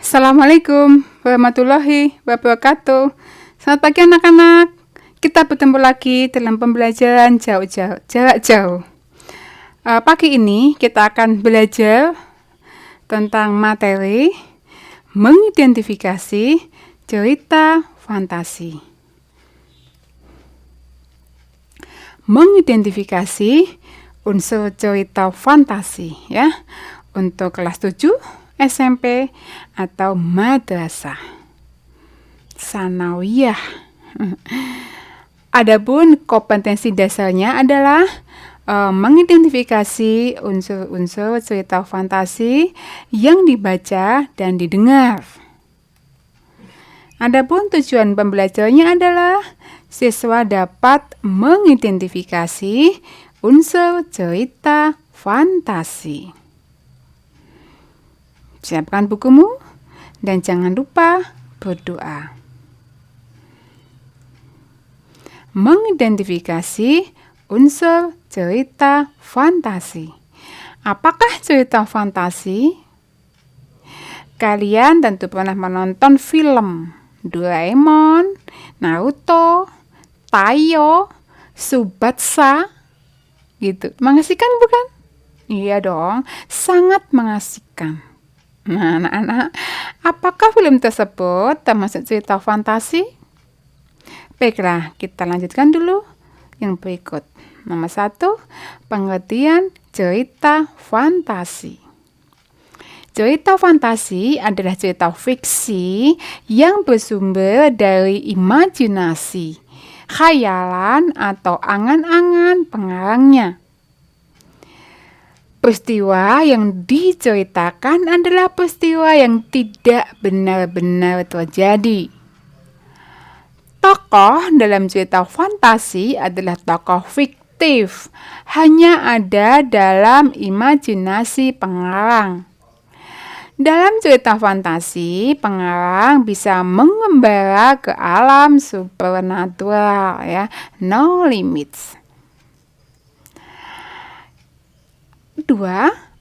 Assalamualaikum warahmatullahi wabarakatuh. Selamat pagi anak-anak. Kita bertemu lagi dalam pembelajaran jarak jauh. Pagi ini kita akan belajar tentang materi mengidentifikasi cerita fantasi. Mengidentifikasi unsur cerita fantasi ya untuk kelas 7 SMP atau madrasah sanawiyah. Adapun kompetensi dasarnya adalah mengidentifikasi unsur-unsur cerita fantasi yang dibaca dan didengar. Adapun tujuan pembelajarannya adalah siswa dapat mengidentifikasi unsur cerita fantasi. Siapkan bukumu dan jangan lupa berdoa. Mengidentifikasi unsur cerita fantasi. Apakah cerita fantasi? Kalian tentu pernah menonton film Doraemon, Naruto, Tayo, Subatsa, gitu. Mengasihkan bukan? Iya dong, sangat mengasihkan. Nah, anak-anak, apakah film tersebut termasuk cerita fantasi? Baiklah, kita lanjutkan dulu yang berikut. Nomor 1, pengertian cerita fantasi. Cerita fantasi adalah cerita fiksi yang bersumber dari imajinasi, khayalan atau angan-angan pengarangnya. Peristiwa yang diceritakan adalah peristiwa yang tidak benar-benar terjadi. Tokoh dalam cerita fantasi adalah tokoh fiktif, hanya ada dalam imajinasi pengarang. Dalam cerita fantasi, pengarang bisa mengembara ke alam supernatural, ya, no limits. 2.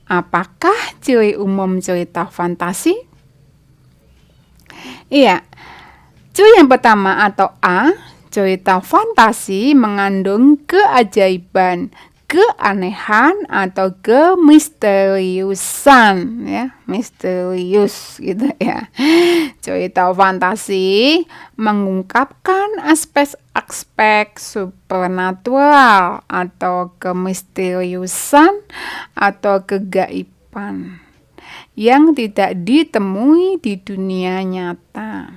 Apakah ciri umum cerita fantasi? Iya, ciri yang pertama atau A, cerita fantasi mengandung keajaiban, keanehan atau kemisteriusan, ya, misterius gitu ya. Cerita fantasi mengungkapkan aspek-aspek supernatural atau kemisteriusan atau kegaiban yang tidak ditemui di dunia nyata.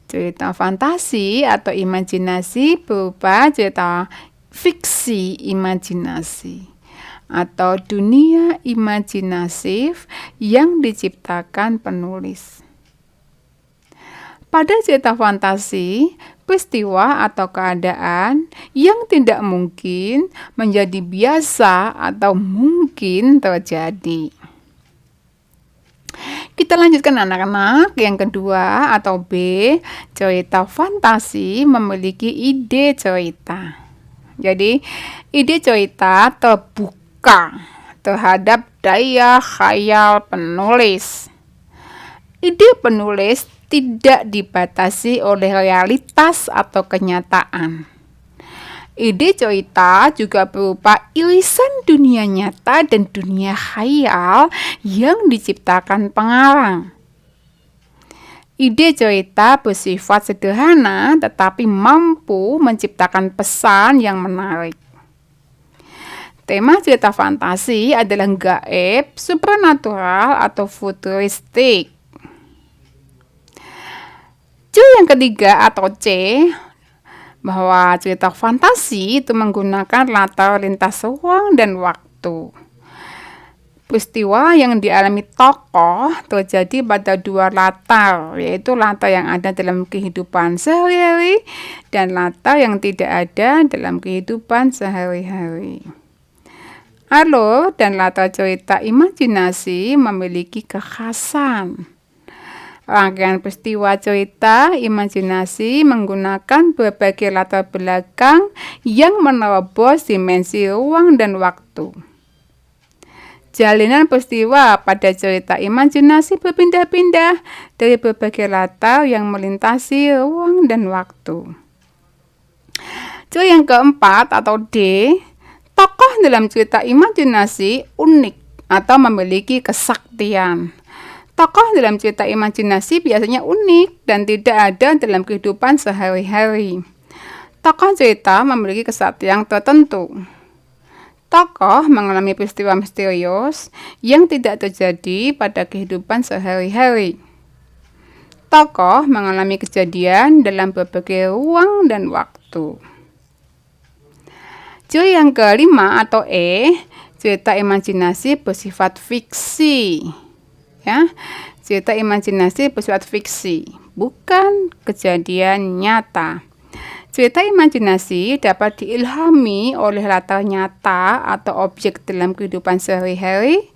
Cerita fantasi atau imajinasi berupa cerita fiksi imajinasi atau dunia imajinatif yang diciptakan penulis. Pada cerita fantasi, peristiwa atau keadaan yang tidak mungkin menjadi biasa atau mungkin terjadi. Kita lanjutkan anak-anak. Yang kedua atau B, cerita fantasi memiliki ide cerita. Jadi, ide cerita terbuka terhadap daya khayal penulis. Ide penulis tidak dibatasi oleh realitas atau kenyataan. Ide cerita juga berupa irisan dunia nyata dan dunia khayal yang diciptakan pengarang. Ide cerita bersifat sederhana tetapi mampu menciptakan pesan yang menarik. Tema cerita fantasi adalah gaib, supernatural, atau futuristik. Ciri yang ketiga atau C, bahwa cerita fantasi itu menggunakan latar lintas ruang dan waktu. Peristiwa yang dialami tokoh terjadi pada dua latar, yaitu latar yang ada dalam kehidupan sehari-hari dan latar yang tidak ada dalam kehidupan sehari-hari. Alur dan latar cerita imajinasi memiliki kekhasan. Rangkaian peristiwa cerita imajinasi menggunakan berbagai latar belakang yang menerobos dimensi ruang dan waktu. Jalinan peristiwa pada cerita imajinasi berpindah-pindah dari berbagai latar yang melintasi ruang dan waktu. Ciri yang keempat atau D, tokoh dalam cerita imajinasi unik atau memiliki kesaktian. Tokoh dalam cerita imajinasi biasanya unik dan tidak ada dalam kehidupan sehari-hari. Tokoh cerita memiliki kesaktian tertentu. Tokoh mengalami peristiwa misterius yang tidak terjadi pada kehidupan sehari-hari. Tokoh mengalami kejadian dalam berbagai ruang dan waktu. Ciri yang kelima atau E, cerita imajinasi bersifat fiksi. Ya, cerita imajinasi bersifat fiksi, bukan kejadian nyata. Cerita imajinasi dapat diilhami oleh latar nyata atau objek dalam kehidupan sehari-hari,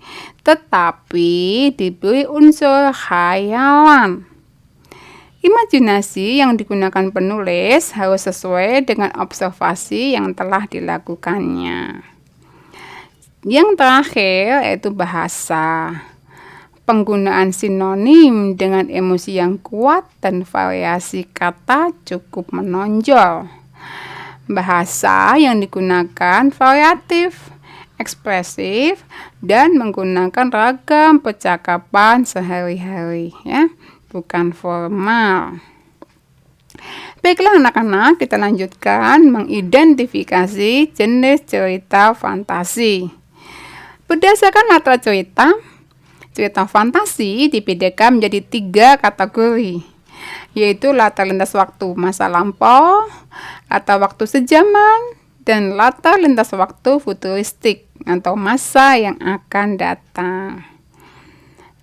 tetapi diberi unsur khayalan. Imajinasi yang digunakan penulis harus sesuai dengan observasi yang telah dilakukannya. Yang terakhir yaitu bahasa. Penggunaan sinonim dengan emosi yang kuat dan variasi kata cukup menonjol. Bahasa yang digunakan variatif, ekspresif, dan menggunakan ragam percakapan sehari-hari, ya, bukan formal. Baiklah anak-anak, kita lanjutkan mengidentifikasi jenis cerita fantasi. Berdasarkan latar cerita fantasi dibedakan menjadi 3 kategori, yaitu latar lintas waktu masa lampau, latar waktu sejaman, dan latar lintas waktu futuristik atau masa yang akan datang.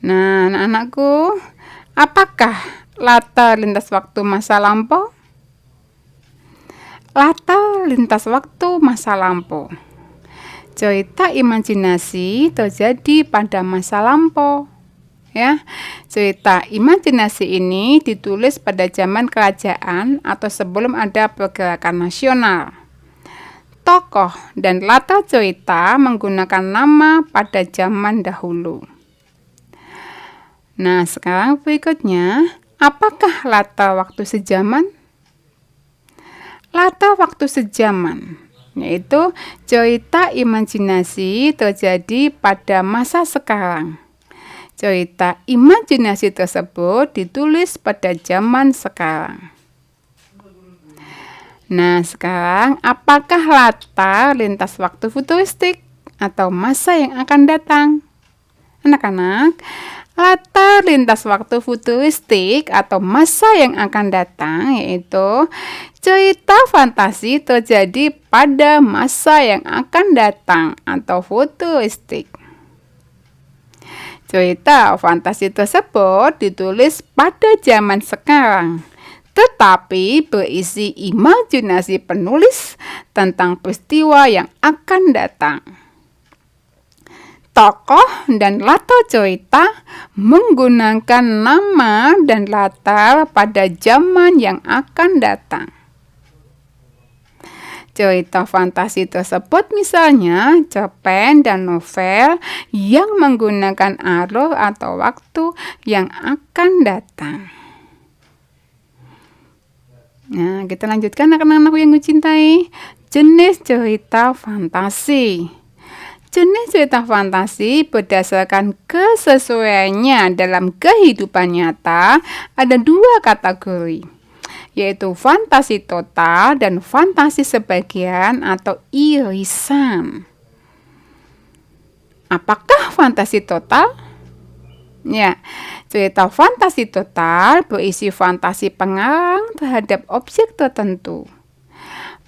Nah, anak-anakku, apakah latar lintas waktu masa lampau? Latar lintas waktu masa lampau. Cerita imajinasi terjadi pada masa lampau. Ya, cerita imajinasi ini ditulis pada zaman kerajaan atau sebelum ada pergerakan nasional. Tokoh dan latar cerita menggunakan nama pada zaman dahulu. Nah, sekarang berikutnya, apakah latar waktu sejaman? Latar waktu sejaman yaitu cerita imajinasi terjadi pada masa sekarang. Cerita imajinasi tersebut ditulis pada zaman sekarang. Nah, sekarang apakah latar lintas waktu futuristik atau masa yang akan datang? Anak-anak, latar lintas waktu futuristik atau masa yang akan datang yaitu cerita fantasi terjadi pada masa yang akan datang atau futuristik. Cerita fantasi tersebut ditulis pada zaman sekarang, tetapi berisi imajinasi penulis tentang peristiwa yang akan datang. Tokoh dan latar cerita menggunakan nama dan latar pada zaman yang akan datang. Cerita fantasi tersebut misalnya cerpen dan novel yang menggunakan alur atau waktu yang akan datang. Nah, kita lanjutkan anak-anak yang kucintai. Jenis cerita fantasi. Jenis cerita fantasi berdasarkan kesesuaiannya dalam kehidupan nyata ada 2 kategori, yaitu fantasi total dan fantasi sebagian atau irisan. Apakah fantasi total? Ya, cerita fantasi total berisi fantasi pengarang terhadap objek tertentu.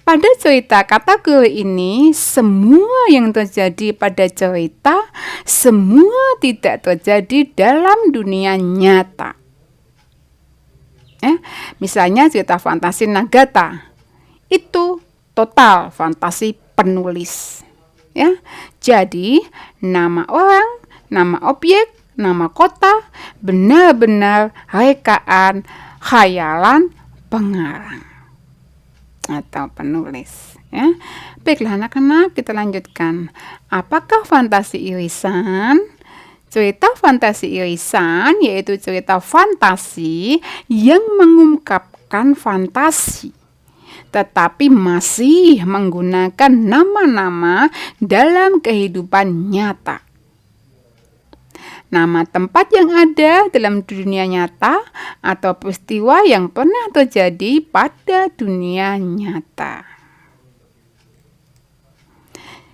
Pada cerita kategori ini, semua yang terjadi pada cerita, semua tidak terjadi dalam dunia nyata. Misalnya cerita fantasi Nagata, itu total fantasi penulis. Ya, jadi nama orang, nama objek, nama kota benar-benar rekaan khayalan pengarang atau penulis, Ya. Baiklah anak-anak, kita lanjutkan. Apakah fantasi irisan? Cerita fantasi irisan yaitu cerita fantasi yang mengungkapkan fantasi, tetapi masih menggunakan nama-nama dalam kehidupan nyata. Nama tempat yang ada dalam dunia nyata atau peristiwa yang pernah terjadi pada dunia nyata.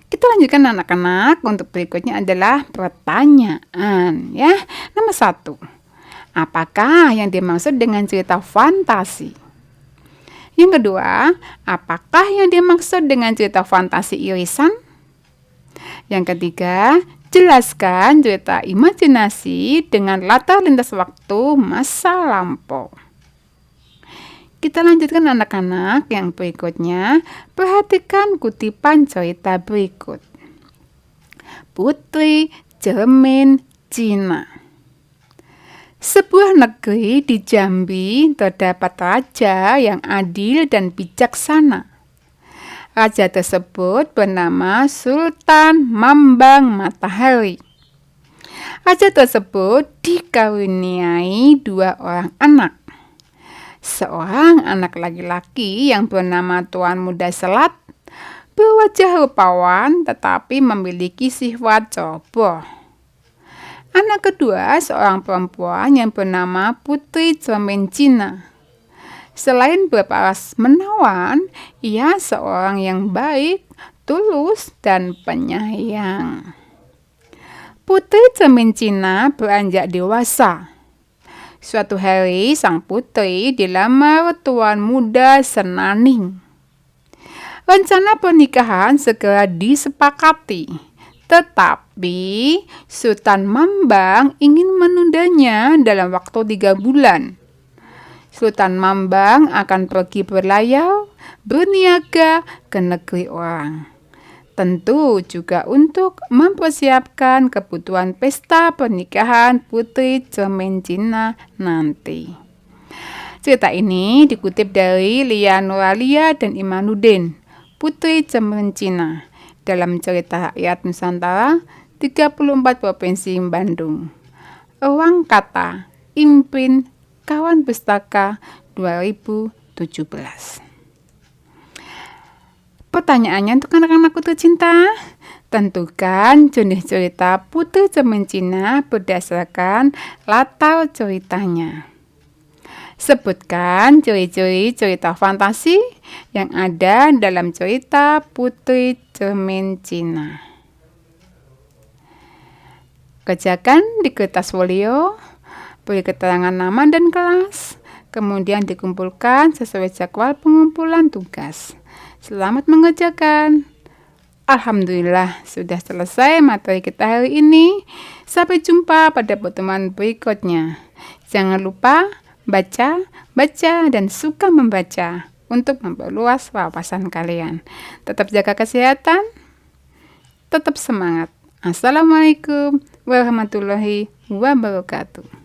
Kita lanjutkan anak-anak. Untuk berikutnya adalah pertanyaan ya. Nomor 1. Apakah yang dimaksud dengan cerita fantasi? Yang kedua, apakah yang dimaksud dengan cerita fantasi irisan? Yang ketiga, jelaskan cerita imajinasi dengan latar lintas waktu masa lampau. Kita lanjutkan anak-anak yang berikutnya. Perhatikan kutipan cerita berikut. Putri Cermin Cina. Sebuah negeri di Jambi terdapat raja yang adil dan bijaksana. Raja tersebut bernama Sultan Mambang Matahari. Raja tersebut dikaruniai 2 orang anak. Seorang anak laki-laki yang bernama Tuan Muda Selat berwajah rupawan tetapi memiliki sifat ceroboh. Anak kedua seorang perempuan yang bernama Putri Cermin Cina. Selain berparas menawan, ia seorang yang baik, tulus, dan penyayang. Putri Cermin Cina beranjak dewasa. Suatu hari sang putri dilamar Tuan Muda Senaning. Rencana pernikahan segera disepakati, tetapi Sultan Mambang ingin menundanya dalam waktu 3 bulan. Sultan Mambang akan pergi berlayar, berniaga ke negeri orang. Tentu juga untuk mempersiapkan kebutuhan pesta pernikahan Putri Cermin Cina nanti. Cerita ini dikutip dari Lia Nuralia dan Imanuddin, Putri Cermin Cina, dalam cerita rakyat Nusantara 34 Provinsi Bandung. Ruang Kata, Imprin, Kawan Pustaka 2017. Pertanyaannya untuk anak-anakku tercinta, tentukan jenis cerita Putri Cermin Cina berdasarkan latar ceritanya. Sebutkan ciri-ciri cerita fantasi yang ada dalam cerita Putri Cermin Cina. Kerjakan di kertas folio, beri keterangan nama dan kelas, kemudian dikumpulkan sesuai jadwal pengumpulan tugas. Selamat mengerjakan. Alhamdulillah sudah selesai materi kita hari ini. Sampai jumpa pada pertemuan berikutnya. Jangan lupa baca, dan suka membaca untuk memperluas wawasan kalian. Tetap jaga kesehatan, tetap semangat. Assalamualaikum warahmatullahi wabarakatuh.